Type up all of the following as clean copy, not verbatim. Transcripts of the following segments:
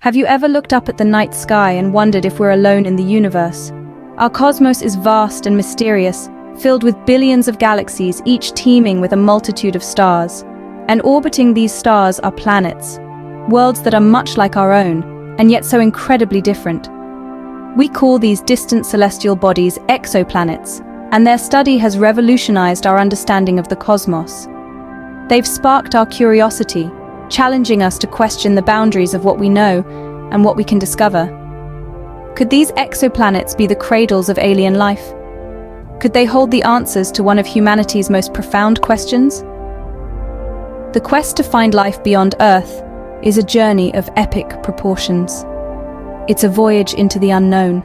Have you ever looked up at the night sky and wondered if we're alone in the universe? Our cosmos is vast and mysterious, filled with billions of galaxies, each teeming with a multitude of stars. And orbiting these stars are planets, worlds that are much like our own, and yet so incredibly different. We call these distant celestial bodies exoplanets, and their study has revolutionized our understanding of the cosmos. They've sparked our curiosity, challenging us to question the boundaries of what we know and what we can discover. Could these exoplanets be the cradles of alien life? Could they hold the answers to one of humanity's most profound questions? The quest to find life beyond Earth is a journey of epic proportions. It's a voyage into the unknown,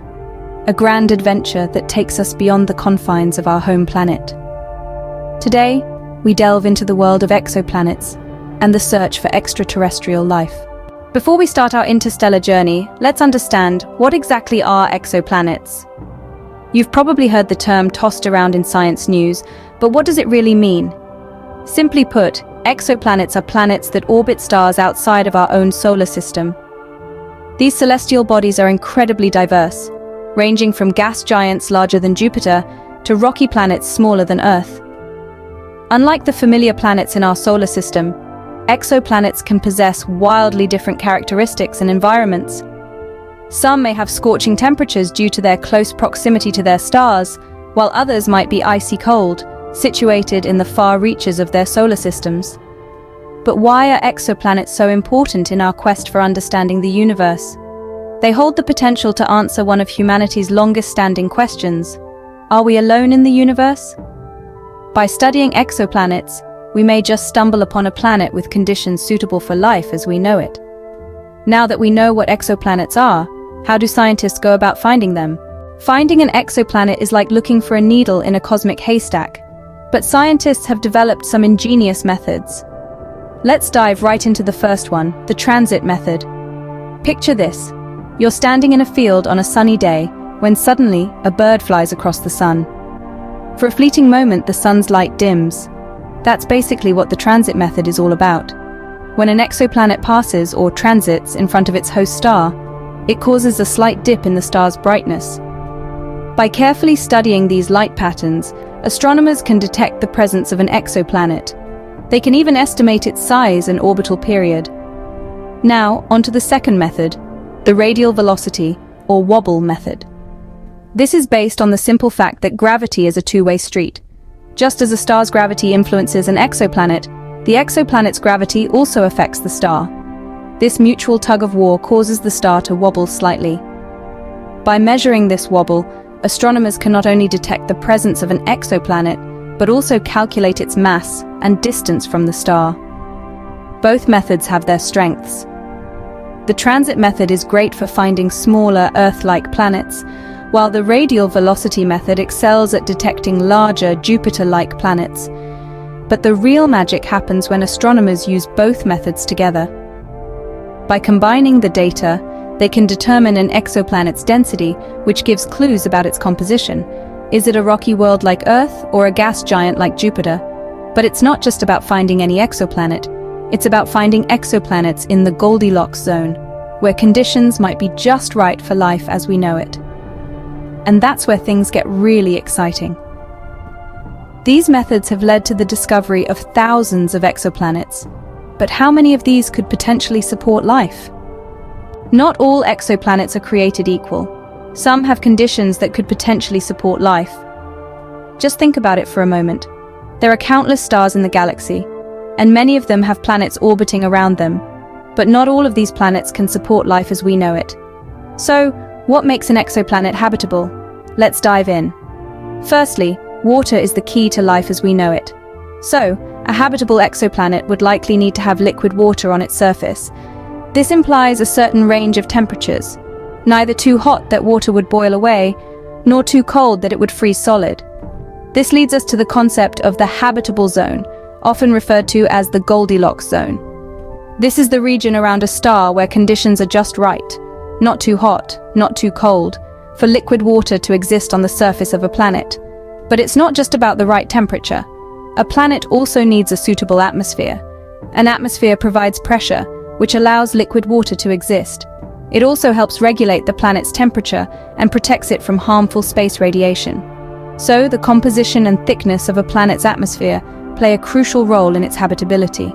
a grand adventure that takes us beyond the confines of our home planet. Today, we delve into the world of exoplanets and the search for extraterrestrial life. Before we start our interstellar journey, let's understand what exactly are exoplanets. You've probably heard the term tossed around in science news, but what does it really mean? Simply put, exoplanets are planets that orbit stars outside of our own solar system. These celestial bodies are incredibly diverse, ranging from gas giants larger than Jupiter to rocky planets smaller than Earth. Unlike the familiar planets in our solar system, exoplanets can possess wildly different characteristics and environments. Some may have scorching temperatures due to their close proximity to their stars, while others might be icy cold, situated in the far reaches of their solar systems. But why are exoplanets so important in our quest for understanding the universe? They hold the potential to answer one of humanity's longest-standing questions. Are we alone in the universe? By studying exoplanets, we may just stumble upon a planet with conditions suitable for life as we know it. Now that we know what exoplanets are, how do scientists go about finding them? Finding an exoplanet is like looking for a needle in a cosmic haystack, but scientists have developed some ingenious methods. Let's dive right into the first one, the transit method. Picture this. You're standing in a field on a sunny day when suddenly a bird flies across the sun. For a fleeting moment, the sun's light dims. That's basically what the transit method is all about. When an exoplanet passes or transits in front of its host star, it causes a slight dip in the star's brightness. By carefully studying these light patterns, astronomers can detect the presence of an exoplanet. They can even estimate its size and orbital period. Now, onto the second method, the radial velocity, or wobble method. This is based on the simple fact that gravity is a two-way street. Just as a star's gravity influences an exoplanet, the exoplanet's gravity also affects the star. This mutual tug-of-war causes the star to wobble slightly. By measuring this wobble, astronomers can not only detect the presence of an exoplanet, but also calculate its mass and distance from the star. Both methods have their strengths. The transit method is great for finding smaller Earth-like planets, while the radial velocity method excels at detecting larger Jupiter-like planets. But the real magic happens when astronomers use both methods together. By combining the data, they can determine an exoplanet's density, which gives clues about its composition. Is it a rocky world like Earth or a gas giant like Jupiter? But it's not just about finding any exoplanet. It's about finding exoplanets in the Goldilocks zone, where conditions might be just right for life as we know it. And that's where things get really exciting. These methods have led to the discovery of thousands of exoplanets. But how many of these could potentially support life? Not all exoplanets are created equal. Some have conditions that could potentially support life. Just think about it for a moment. There are countless stars in the galaxy, and many of them have planets orbiting around them. But not all of these planets can support life as we know it. So, what makes an exoplanet habitable? Let's dive in. Firstly, water is the key to life as we know it. So, a habitable exoplanet would likely need to have liquid water on its surface. This implies a certain range of temperatures, neither too hot that water would boil away, nor too cold that it would freeze solid. This leads us to the concept of the habitable zone, often referred to as the Goldilocks zone. This is the region around a star where conditions are just right, not too hot, not too cold, for liquid water to exist on the surface of a planet. But it's not just about the right temperature. A planet also needs a suitable atmosphere. An atmosphere provides pressure, which allows liquid water to exist. It also helps regulate the planet's temperature and protects it from harmful space radiation. So, the composition and thickness of a planet's atmosphere play a crucial role in its habitability.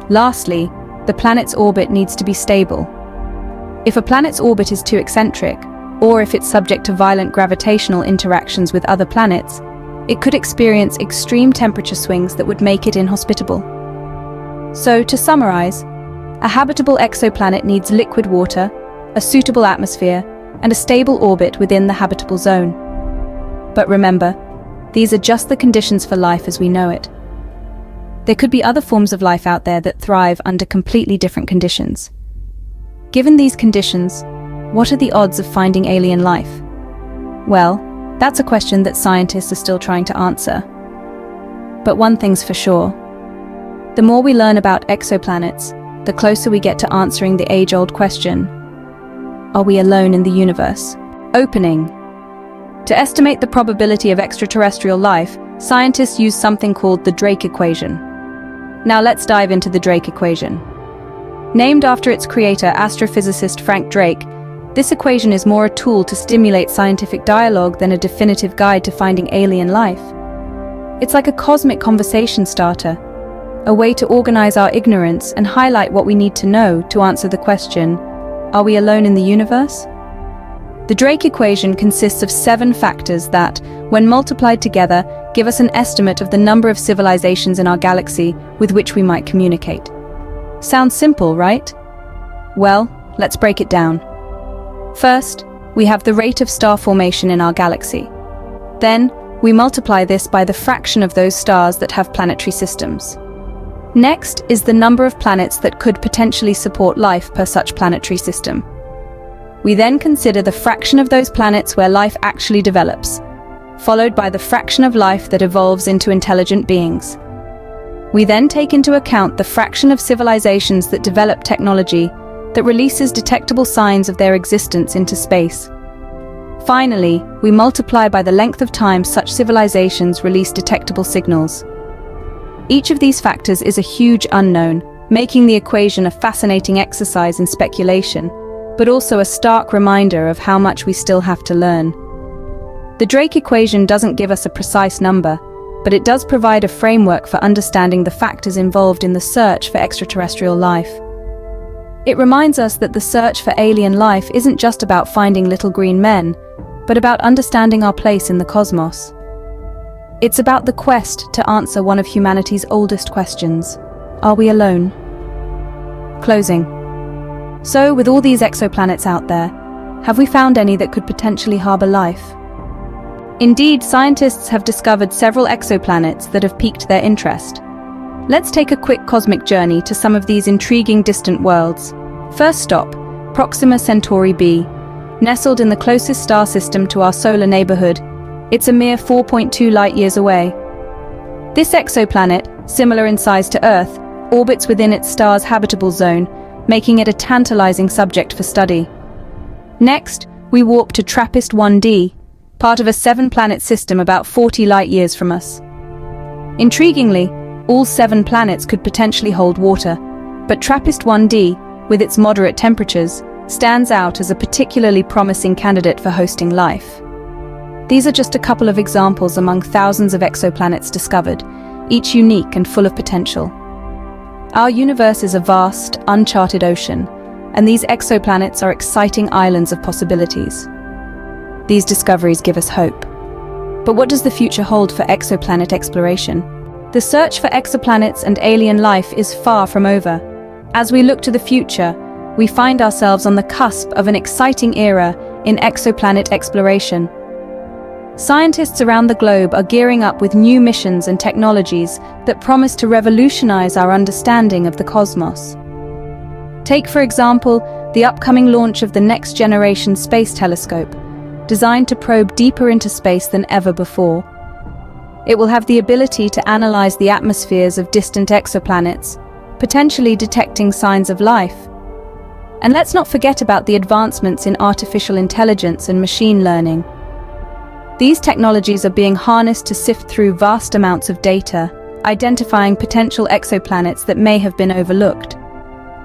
Lastly, the planet's orbit needs to be stable. If a planet's orbit is too eccentric, or if it's subject to violent gravitational interactions with other planets, it could experience extreme temperature swings that would make it inhospitable. So, to summarize, a habitable exoplanet needs liquid water, a suitable atmosphere, and a stable orbit within the habitable zone. But remember, these are just the conditions for life as we know it. There could be other forms of life out there that thrive under completely different conditions. Given these conditions, what are the odds of finding alien life? Well, that's a question that scientists are still trying to answer. But one thing's for sure. The more we learn about exoplanets, the closer we get to answering the age-old question, are we alone in the universe? Opening. To estimate the probability of extraterrestrial life, scientists use something called the Drake equation. Now let's dive into the Drake equation. Named after its creator, astrophysicist Frank Drake, this equation is more a tool to stimulate scientific dialogue than a definitive guide to finding alien life. It's like a cosmic conversation starter, a way to organize our ignorance and highlight what we need to know to answer the question, are we alone in the universe? The Drake equation consists of 7 factors that, when multiplied together, give us an estimate of the number of civilizations in our galaxy with which we might communicate. Sounds simple, right? Well, let's break it down. First, we have the rate of star formation in our galaxy. Then, we multiply this by the fraction of those stars that have planetary systems. Next is the number of planets that could potentially support life per such planetary system. We then consider the fraction of those planets where life actually develops, followed by the fraction of life that evolves into intelligent beings. We then take into account the fraction of civilizations that develop technology that releases detectable signs of their existence into space. Finally, we multiply by the length of time such civilizations release detectable signals. Each of these factors is a huge unknown, making the equation a fascinating exercise in speculation, but also a stark reminder of how much we still have to learn. The Drake equation doesn't give us a precise number, but it does provide a framework for understanding the factors involved in the search for extraterrestrial life. It reminds us that the search for alien life isn't just about finding little green men, but about understanding our place in the cosmos. It's about the quest to answer one of humanity's oldest questions. Are we alone? Closing. So, with all these exoplanets out there, have we found any that could potentially harbor life? Indeed, scientists have discovered several exoplanets that have piqued their interest. Let's take a quick cosmic journey to some of these intriguing distant worlds. First stop, Proxima Centauri b. Nestled in the closest star system to our solar neighborhood, it's a mere 4.2 light-years away. This exoplanet, similar in size to Earth, orbits within its star's habitable zone, making it a tantalizing subject for study. Next, we warp to TRAPPIST-1d, part of a 7-planet system about 40 light-years from us. Intriguingly, all 7 planets could potentially hold water, but TRAPPIST-1d, with its moderate temperatures, stands out as a particularly promising candidate for hosting life. These are just a couple of examples among thousands of exoplanets discovered, each unique and full of potential. Our universe is a vast, uncharted ocean, and these exoplanets are exciting islands of possibilities. These discoveries give us hope. But what does the future hold for exoplanet exploration? The search for exoplanets and alien life is far from over. As we look to the future, we find ourselves on the cusp of an exciting era in exoplanet exploration. Scientists around the globe are gearing up with new missions and technologies that promise to revolutionize our understanding of the cosmos. Take, for example, the upcoming launch of the Next Generation Space Telescope, designed to probe deeper into space than ever before. It will have the ability to analyze the atmospheres of distant exoplanets, potentially detecting signs of life. And let's not forget about the advancements in artificial intelligence and machine learning. These technologies are being harnessed to sift through vast amounts of data, identifying potential exoplanets that may have been overlooked.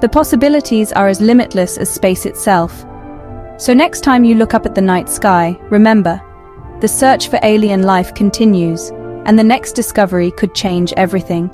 The possibilities are as limitless as space itself. So next time you look up at the night sky, remember, the search for alien life continues, and the next discovery could change everything.